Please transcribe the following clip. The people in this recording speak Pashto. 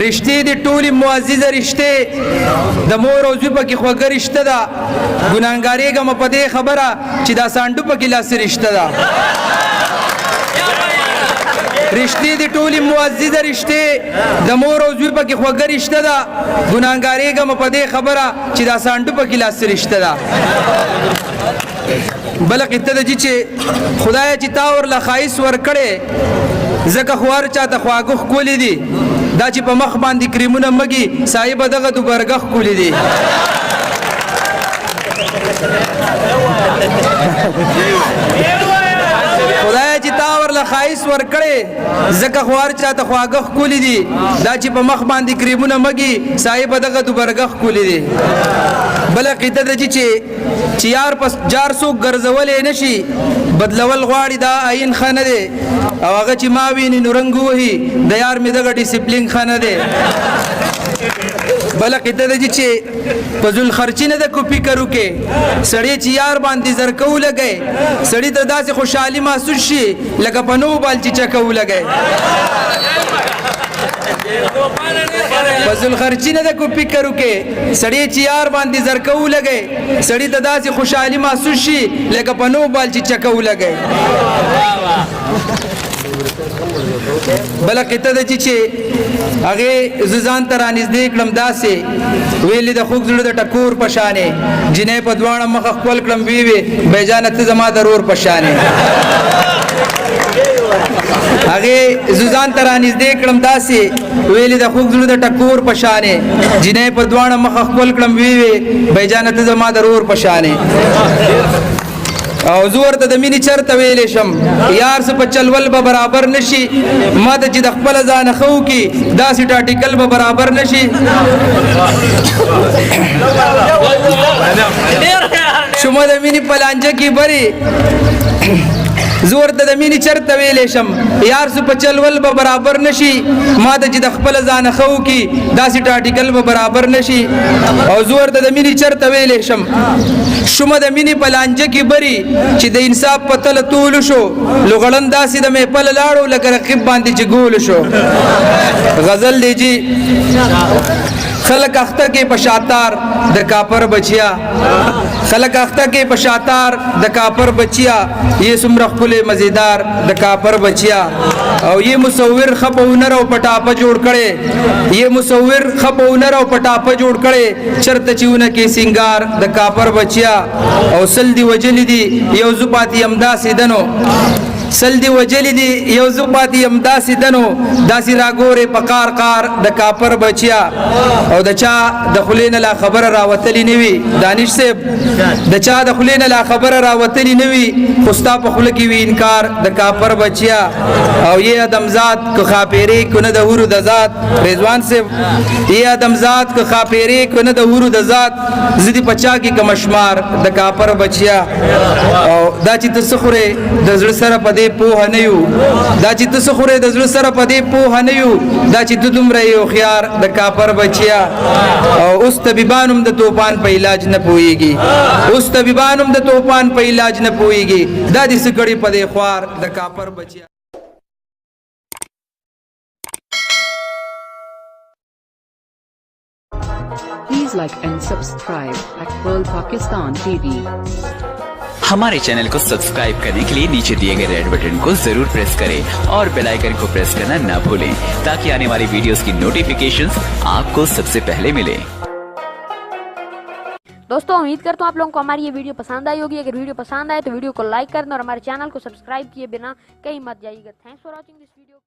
رشتې دي ټولې معززه رشتې د مور او زوی پکې خوږه رشته ده ګناهګارېږم په دې خبره چې دا سانډو پکې لاسې رشته ده رشتې دي ټولې معززه رشتې د مور او زوی پکې خوږه رشته ده ګناهګارېږم په دې خبره چې دا سانډو پکې لاسې رشته ده بله قطه ده چې خدایه چې تا ورله ښایست ورکړې ځکه خو هر چاته خواږه ښکلي دي دا چې په مخ باندې کریمونه مږي صاحبه دغه دوبرګه ښکلي دي خدایه چې تا ورله ښایست ورکړې ځکه خو هر چاته خواږه ښکلي دي دا چې په مخ باندې کریمونه مږي صاحبه دغه دوبرګه ښکلي دي بله قیده ده چې یار پس جار څوک ګرځولی نه شي بدلول غواړي دا آیین ښه نه دی او هغه چې ما ویني نو رنګ ووهي د یار مې دغه ډیسپلین ښه نه دی بله قیده ده چې په ذوالخرچي نه ده کو فکر وکې سړی چې یار باندې زرکه ولګی سړي ته داسې خوشحالي محسوس شي لکه په نو بال چې چکه ولګی په ذوالخرچي نه ده کو فکر وکې سړی چې یار باندې زرکه ولګی سړي ته داسې خوشحالي محسوس شي لکه په نو بال چې چکه ولګی بله قطه ده چې هغې زه ځان ته رانږدې کړم داسې ویلې د خوږ زړه د ټکور په شانې جنۍ په دواړه مخه ښکل کړم ویې بیجانه ته زما د رور په شانې هغې زه ځان ته رانږدې کړم داسې ویلې د خوږ زړه د ټکور په شانې جنۍ په دواړه مخه ښکل کړم ویې بیجانه ته زما د رور په شانې او زه ورته د مینې چرته ویلی شم یار څه په چلول به برابر نشي ما ته چې د خپله ځانه ښه وکړي داسې ټاټیکل به برابر نشي شما د مینې په لانجه کې بري زه ورته د مینې چرته ویلی شم یار څه په چلول به برابر نشي ما ته چې د خپله ځانه ښه وکړي داسې ټاټیکل به برابر نشي او زه ورته د مینې چرته ویلی شم شومه د مینې په لانجه کې بري چې د انصاف په تله تولو شو لوغړن داسې د محفل لاړو لکه رقیب باندې چې ګولو شو غزل دی جی خلق اخته کې پشاتار د کاپر بچیا خلق اخته کې پشاتار د کاپر بچیا یہ سمره خپل مزیدار د کاپر بچیا او یہ مصور خپونر او پټاپه جوړ کړي یہ مصور خپونر او پټاپه جوړ کړي چرته چېونه کې سنگار د کاپر بچیا او سل دی وجلی دی یو زپاتی امدا سیدنو سل دی وجلی دی یو زپاتی امدا سیدنو داسی راګورې پکار کار د کاپر بچیا او د چا د خلین لا خبر راوتلی نوی دانش صاحب د چا د خلین لا خبر راوتلی نوی خوستا په خله کې وی انکار د کاپر بچیا او یہ ادمزاد کو خاپیری کو نه د هورو د ذات رضوان صاحب یہ ادمزاد کو خاپیری کو نه د هورو د ذات زدی پچا کې کمشمار د کاپر بچیا او دا چې تسخره د زړه سره په پوه نه یو دا چې تاسو خورې د زړه سره په دې پوه نه یو دا چې د دومره یو خيار د کاپر بچیا او اوس طبيبانم د طوفان په علاج نه پويږي اوس طبيبانم د طوفان په علاج نه پويږي دا دې سګړي په دې خوار د کاپر بچیا Please like and subscribe at Pearl Pakistan TV. हमारे चैनल को सब्सक्राइब करने के लिए नीचे दिए गए रेड बटन को जरूर प्रेस करें और बेल आइकन को प्रेस करना ना भूलें ताकि आने वाली वीडियोस की नोटिफिकेशंस आपको सबसे पहले मिले। दोस्तों उम्मीद करता हूँ आप लोगों को हमारी ये वीडियो पसंद आई होगी। अगर वीडियो पसंद आए तो वीडियो को लाइक करना और हमारे चैनल को सब्सक्राइब किए बिना कहीं मत जाइएगा। Thanks for watching this video.